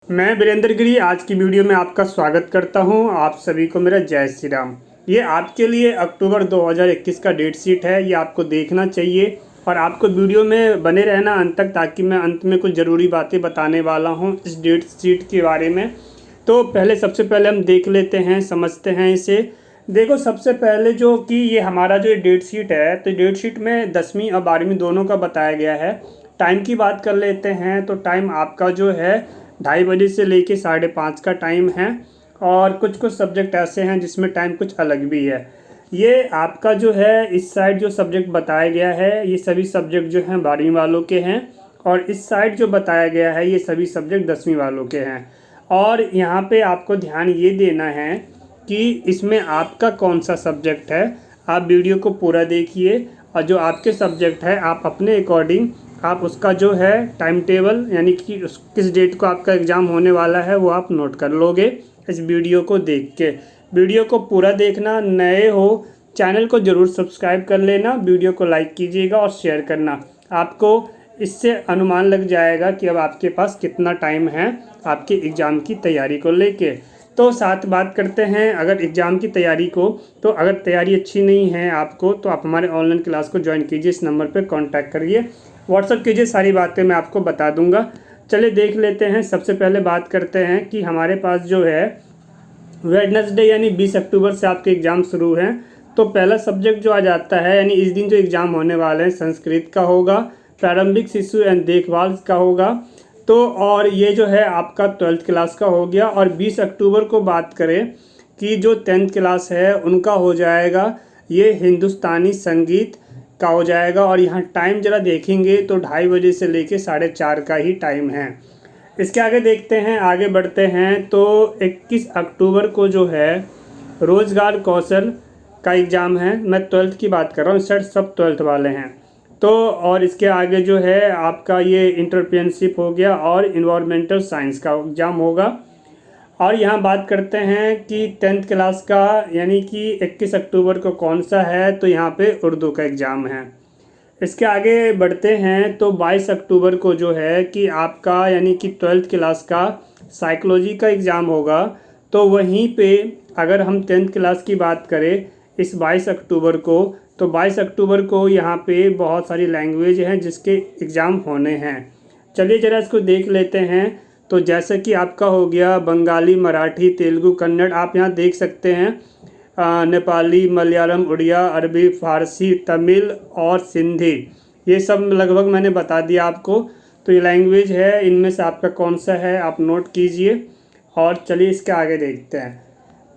मैं वीरेंद्र गिरी आज की वीडियो में आपका स्वागत करता हूं। आप सभी को मेरा जय श्री राम। ये आपके लिए अक्टूबर 2021 का डेट शीट है, ये आपको देखना चाहिए और आपको वीडियो में बने रहना अंत तक, ताकि मैं अंत में कुछ ज़रूरी बातें बताने वाला हूं इस डेट शीट के बारे में। तो सबसे पहले हम देख लेते हैं, समझते हैं इसे। देखो, सबसे पहले जो कि ये हमारा जो डेट शीट है, तो डेट शीट में 10वीं और 12वीं दोनों का बताया गया है। टाइम की बात कर लेते हैं, तो टाइम आपका जो है 2:30 बजे से लेके 5:30 का टाइम है। और कुछ सब्जेक्ट ऐसे हैं जिसमें टाइम कुछ अलग भी है। ये आपका जो है इस साइड जो सब्जेक्ट बताया गया है, ये सभी सब्जेक्ट जो हैं 12वीं वालों के हैं, और इस साइड जो बताया गया है ये सभी सब्जेक्ट 10वीं वालों के हैं। और यहाँ पे आपको ध्यान ये देना है कि इसमें आपका कौन सा सब्जेक्ट है। आप वीडियो को पूरा देखिए और जो आपके सब्जेक्ट है आप अपने अकॉर्डिंग आप उसका जो है टाइम टेबल, यानी कि किस डेट को आपका एग्ज़ाम होने वाला है, वो आप नोट कर लोगे इस वीडियो को देख के। वीडियो को पूरा देखना। नए हो चैनल को ज़रूर सब्सक्राइब कर लेना, वीडियो को लाइक कीजिएगा और शेयर करना। आपको इससे अनुमान लग जाएगा कि अब आपके पास कितना टाइम है आपके एग्ज़ाम की तैयारी को लेके। तो साथ बात करते हैं अगर एग्ज़ाम की तैयारी को, तो अगर तैयारी अच्छी नहीं है आपको, तो आप हमारे ऑनलाइन क्लास को ज्वाइन कीजिए। इस नंबर पर कॉन्टैक्ट करिए, व्हाट्सअप कीजिए, सारी बातें मैं आपको बता दूंगा। चलिए देख लेते हैं। सबसे पहले बात करते हैं कि हमारे पास जो है वेडनेसडे यानी 20 अक्टूबर से आपके एग्ज़ाम शुरू हैं। तो पहला सब्जेक्ट जो आ जाता है, यानी इस दिन जो एग्ज़ाम होने वाले हैं, संस्कृत का होगा, प्रारंभिक शिशु एंड देखभाल का होगा। तो और ये जो है आपका 12th क्लास का हो गया। और 20 अक्टूबर को बात करें कि जो 10th क्लास है उनका हो जाएगा ये हिंदुस्तानी संगीत का हो जाएगा। और यहाँ टाइम ज़रा देखेंगे तो 2:30 बजे से लेके 4:30 का ही टाइम है। इसके आगे देखते हैं, आगे बढ़ते हैं। तो 21 अक्टूबर को जो है रोज़गार कौशल का एग्ज़ाम है। मैं 12th की बात कर रहा हूँ, इस साइड सब 12th वाले हैं। तो और इसके आगे जो है आपका ये इंटरप्रेन्योरशिप हो गया और इन्वायरमेंटल साइंस का एग्ज़ाम होगा। और यहाँ बात करते हैं कि 10th क्लास का, यानी कि 21 अक्टूबर को कौन सा है, तो यहाँ पे उर्दू का एग्ज़ाम है। इसके आगे बढ़ते हैं। तो 22 अक्टूबर को जो है कि आपका यानी कि 12th क्लास का साइकोलॉजी का एग्ज़ाम होगा। तो वहीं पे अगर हम 10th क्लास की बात करें इस 22 अक्टूबर को, तो 22 अक्टूबर को यहाँ पे बहुत सारी लैंग्वेज हैं जिसके एग्ज़ाम होने हैं। चलिए ज़रा इसको देख लेते हैं। तो जैसे कि आपका हो गया बंगाली, मराठी, तेलुगु, कन्नड़, आप यहाँ देख सकते हैं, नेपाली, मलयालम, उड़िया, अरबी, फ़ारसी, तमिल और सिंधी, ये सब लगभग मैंने बता दिया आपको। तो ये लैंग्वेज है, इनमें से आपका कौन सा है आप नोट कीजिए। और चलिए इसके आगे देखते हैं।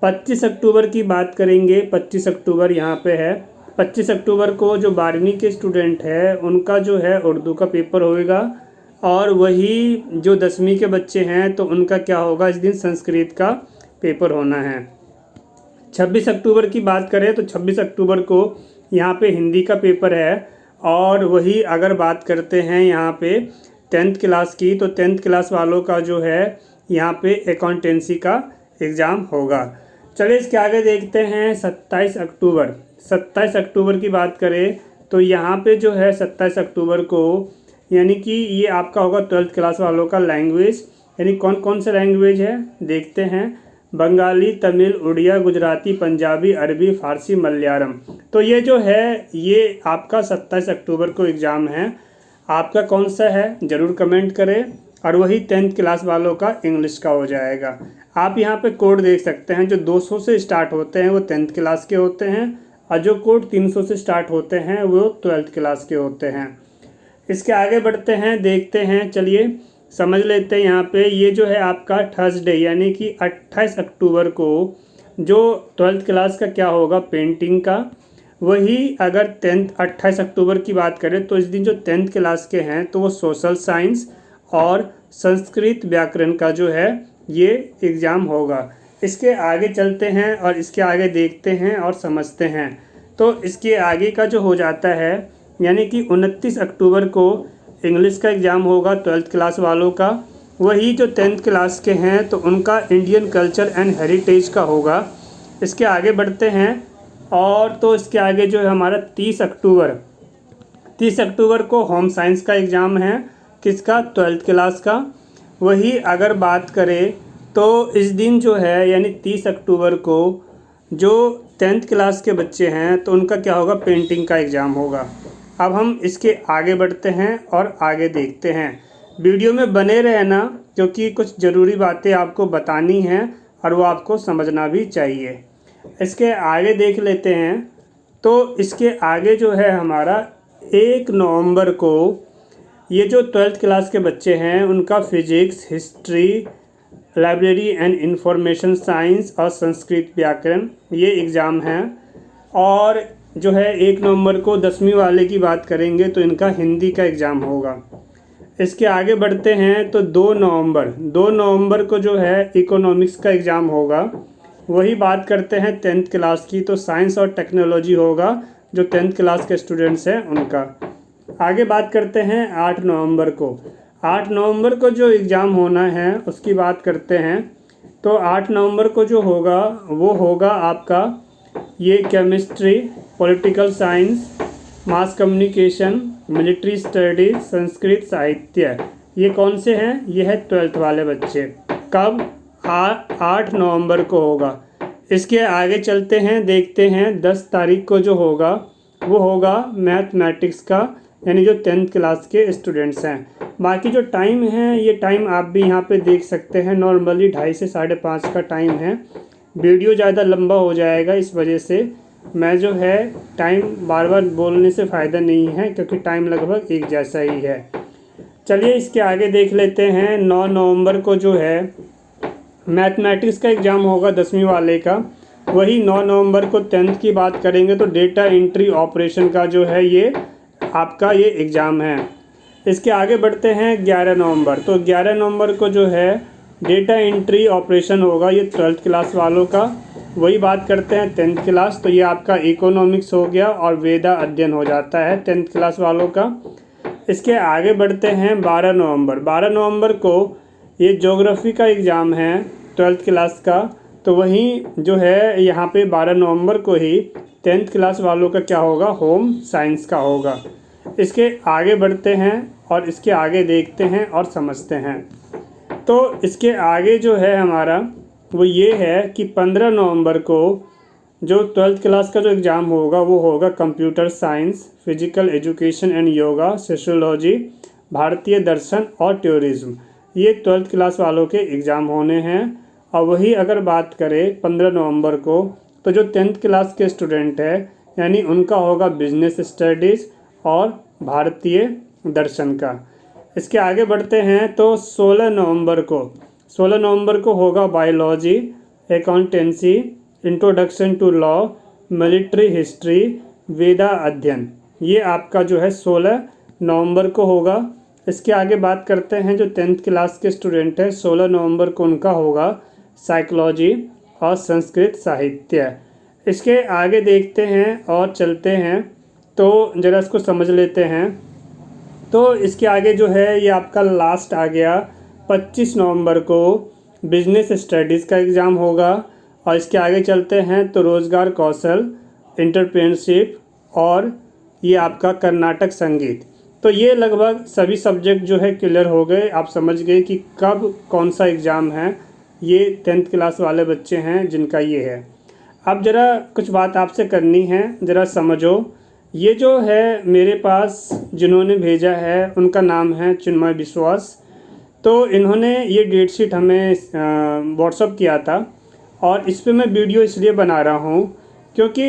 25 अक्टूबर की बात करेंगे। 25 अक्टूबर यहाँ पे है। 25 अक्टूबर को जो 12वीं के स्टूडेंट है उनका जो है उर्दू का पेपर होएगा। और वही जो 10वीं के बच्चे हैं तो उनका क्या होगा, इस दिन संस्कृत का पेपर होना है। 26 अक्टूबर की बात करें तो 26 अक्टूबर को यहाँ पे हिंदी का पेपर है। और वही अगर बात करते हैं यहाँ पे 10th क्लास की, तो 10th क्लास वालों का जो है यहाँ पे अकाउंटेंसी का एग्ज़ाम होगा। चलिए इसके आगे देखते हैं। 27 अक्टूबर 27 अक्टूबर की बात करें तो यहाँ पे जो है 27 अक्टूबर को, यानी कि ये आपका होगा 12th क्लास वालों का लैंग्वेज, यानी कौन कौन सा लैंग्वेज है देखते हैं। बंगाली, तमिल, उड़िया, गुजराती, पंजाबी, अरबी, फ़ारसी, मलयालम। तो ये जो है ये आपका 27 अक्टूबर को एग्ज़ाम है। आपका कौन सा है ज़रूर कमेंट करें। और वही 10th क्लास वालों का इंग्लिश का हो जाएगा। आप यहाँ पे कोड देख सकते हैं, जो 200 से स्टार्ट होते हैं वो 10th क्लास के होते हैं, और जो कोड 300 से स्टार्ट होते हैं वो 12th क्लास के होते हैं। इसके आगे बढ़ते हैं, देखते हैं। चलिए समझ लेते हैं। यहाँ पे ये जो है आपका थर्सडे यानी कि 28 अक्टूबर को जो 12th क्लास का क्या होगा, पेंटिंग का। वही अगर 28 अक्टूबर की बात करें तो इस दिन जो 10th क्लास के हैं तो वो सोशल साइंस और संस्कृत व्याकरण का जो है ये एग्ज़ाम होगा। इसके आगे चलते हैं और इसके आगे देखते हैं और समझते हैं। तो इसके आगे का जो हो जाता है, यानी कि 29 अक्टूबर को इंग्लिश का एग्ज़ाम होगा 12th क्लास वालों का। वही जो 10th क्लास के हैं तो उनका इंडियन कल्चर एंड हेरिटेज का होगा। इसके आगे बढ़ते हैं। और तो इसके आगे जो है हमारा 30 अक्टूबर को होम साइंस का एग्ज़ाम है। किसका, 12th क्लास का। वही अगर बात करें तो इस दिन जो है यानी 30 अक्टूबर को जो 10th क्लास के बच्चे हैं तो उनका क्या होगा, पेंटिंग का एग्ज़ाम होगा। अब हम इसके आगे बढ़ते हैं और आगे देखते हैं। वीडियो में बने रहना क्योंकि कुछ ज़रूरी बातें आपको बतानी हैं और वो आपको समझना भी चाहिए। इसके आगे देख लेते हैं। तो इसके आगे जो है हमारा 1 नवंबर को ये जो 12th क्लास के बच्चे हैं उनका physics, history, library and information science और संस्कृत व्याकरण ये एग्ज़ाम हैं। और जो है 1 नवंबर को 10वीं वाले की बात करेंगे तो इनका हिंदी का एग्ज़ाम होगा। इसके आगे बढ़ते हैं तो 2 नवंबर को जो है इकोनॉमिक्स का एग्ज़ाम होगा। वही बात करते हैं 10th क्लास की, तो साइंस और टेक्नोलॉजी होगा जो 10th क्लास के स्टूडेंट्स हैं उनका। आगे बात करते हैं 8 नवंबर को। 8 नवंबर को जो एग्ज़ाम होना है उसकी बात करते हैं। तो 8 नवंबर को जो होगा वो होगा आपका ये chemistry, political science, mass communication, military studies, Sanskrit, साहित्य। ये कौन से हैं? ये है 12th वाले बच्चे। कब? 8 नवंबर को होगा। इसके आगे चलते हैं, देखते हैं 10 तारीख को जो होगा वो होगा मैथमेटिक्स का, यानी जो 10th क्लास के स्टूडेंट्स हैं। बाकी जो टाइम है ये टाइम आप भी यहाँ पे देख सकते हैं। नॉर्मली 2:30 से 5:30 का टाइम है। वीडियो ज़्यादा लंबा हो जाएगा, इस वजह से मैं जो है टाइम बार बार बोलने से फ़ायदा नहीं है क्योंकि टाइम लगभग एक जैसा ही है। चलिए इसके आगे देख लेते हैं। 9 नवंबर को जो है मैथमेटिक्स का एग्ज़ाम होगा 10वीं वाले का। वही 9 नवंबर को 10th की बात करेंगे तो डेटा एंट्री ऑपरेशन का जो है ये आपका ये एग्ज़ाम है। इसके आगे बढ़ते हैं 11 नवंबर। तो 11 नवंबर को जो है डेटा एंट्री ऑपरेशन होगा, ये 12th क्लास वालों का। वही बात करते हैं 10th क्लास, तो ये आपका इकोनॉमिक्स हो गया और वेदा अध्ययन हो जाता है 10th क्लास वालों का। इसके आगे बढ़ते हैं 12 नवंबर। 12 नवंबर को ये ज्योग्राफी का एग्ज़ाम है 12th क्लास का। तो वहीं जो है यहाँ पे 12 नवंबर को ही 10th क्लास वालों का क्या होगा, होम साइंस का होगा। इसके आगे बढ़ते हैं और इसके आगे देखते हैं और समझते हैं। तो इसके आगे जो है हमारा वो ये है कि 15 नवंबर को जो 12th क्लास का जो एग्ज़ाम होगा वो होगा computer science, physical education and yoga, sociology, भारतीय दर्शन और टूरिज़्म। ये 12th क्लास वालों के एग्ज़ाम होने हैं। और वही अगर बात करें 15 नवंबर को तो जो 10th क्लास के स्टूडेंट है यानी उनका होगा बिजनेस स्टडीज़ और भारतीय दर्शन का। इसके आगे बढ़ते हैं तो 16 नवंबर को होगा biology, accountancy, introduction to law, military history, Veda अध्ययन। ये आपका जो है 16 नवंबर को होगा। इसके आगे बात करते हैं जो 10th क्लास के स्टूडेंट हैं 16 नवंबर को उनका होगा साइकोलॉजी और संस्कृत साहित्य। इसके आगे देखते हैं और चलते हैं तो ज़रा इसको समझ लेते हैं। तो इसके आगे जो है ये आपका लास्ट आ गया 25 नवंबर को बिजनेस स्टडीज़ का एग्ज़ाम होगा। और इसके आगे चलते हैं तो रोज़गार कौशल, एंटरप्रेन्योरशिप और ये आपका कर्नाटक संगीत। तो ये लगभग सभी सब्जेक्ट जो है क्लियर हो गए। आप समझ गए कि कब कौन सा एग्ज़ाम है। ये 10th क्लास वाले बच्चे हैं जिनका ये है। अब ज़रा कुछ बात आपसे करनी है, ज़रा समझो। ये जो है मेरे पास जिन्होंने भेजा है उनका नाम है चिन्मय विश्वास। तो इन्होंने ये डेट शीट हमें व्हाट्सअप किया था और इस पे मैं वीडियो इसलिए बना रहा हूँ क्योंकि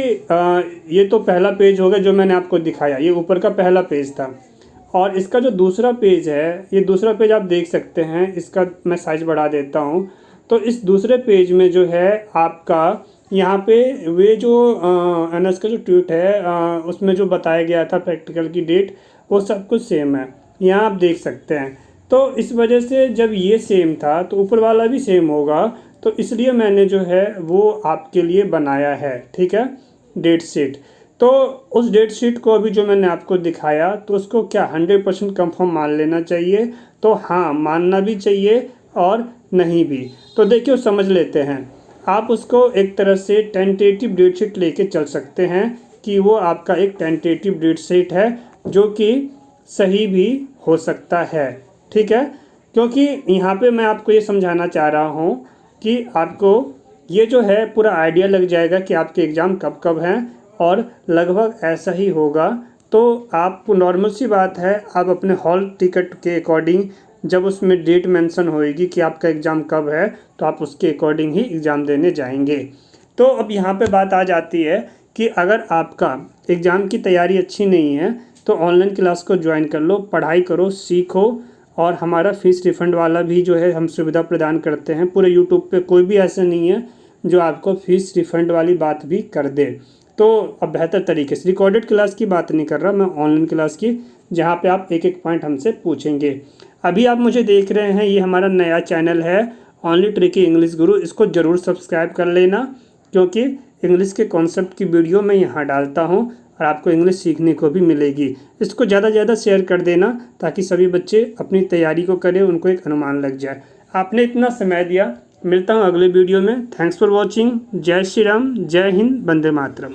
ये तो पहला पेज होगा जो मैंने आपको दिखाया, ये ऊपर का पहला पेज था। और इसका जो दूसरा पेज है, ये दूसरा पेज आप देख सकते हैं। इसका मैं साइज़ बढ़ा देता हूँ। तो इस दूसरे पेज में जो है आपका यहाँ पे वे जो एनएस का जो ट्वीट है उसमें जो बताया गया था प्रैक्टिकल की डेट, वो सब कुछ सेम है, यहाँ आप देख सकते हैं। तो इस वजह से जब ये सेम था तो ऊपर वाला भी सेम होगा, तो इसलिए मैंने जो है वो आपके लिए बनाया है, ठीक है, डेट शीट। तो उस डेट शीट को अभी जो मैंने आपको दिखाया तो उसको क्या 100% कंफर्म मान लेना चाहिए? तो हाँ, मानना भी चाहिए और नहीं भी। तो देखिए समझ लेते हैं। आप उसको एक तरह से टेंटेटिव डेट शीट लेके चल सकते हैं कि वो आपका एक टेंटेटिव डेट शीट है जो कि सही भी हो सकता है, ठीक है। क्योंकि यहाँ पे मैं आपको ये समझाना चाह रहा हूँ कि आपको ये जो है पूरा आइडिया लग जाएगा कि आपके एग्ज़ाम कब कब हैं, और लगभग ऐसा ही होगा। तो आप नॉर्मल सी बात है, आप अपने हॉल टिकट के अकॉर्डिंग जब उसमें डेट मेंशन होएगी कि आपका एग्ज़ाम कब है, तो आप उसके अकॉर्डिंग ही एग्ज़ाम देने जाएंगे। तो अब यहाँ पे बात आ जाती है कि अगर आपका एग्ज़ाम की तैयारी अच्छी नहीं है तो ऑनलाइन क्लास को ज्वाइन कर लो, पढ़ाई करो, सीखो। और हमारा फ़ीस रिफ़ंड वाला भी जो है हम सुविधा प्रदान करते हैं। पूरे यूट्यूब पे कोई भी ऐसा नहीं है जो आपको फ़ीस रिफ़ंड वाली बात भी कर दे। तो अब बेहतर तरीके से रिकॉर्डेड क्लास की बात नहीं कर रहा मैं, ऑनलाइन क्लास की, जहाँ पे आप एक एक पॉइंट हमसे पूछेंगे। अभी आप मुझे देख रहे हैं, ये हमारा नया चैनल है ओनली ट्रिकी इंग्लिश गुरु। इसको ज़रूर सब्सक्राइब कर लेना, क्योंकि इंग्लिश के कॉन्सेप्ट की वीडियो मैं यहाँ डालता हूँ और आपको इंग्लिश सीखने को भी मिलेगी। इसको ज़्यादा से ज़्यादा शेयर कर देना ताकि सभी बच्चे अपनी तैयारी को करें, उनको एक अनुमान लग जाए। आपने इतना समय दिया, मिलता हूँ अगले वीडियो में। Thanks for watching. जय श्री राम, जय हिंद, वंदे मातरम।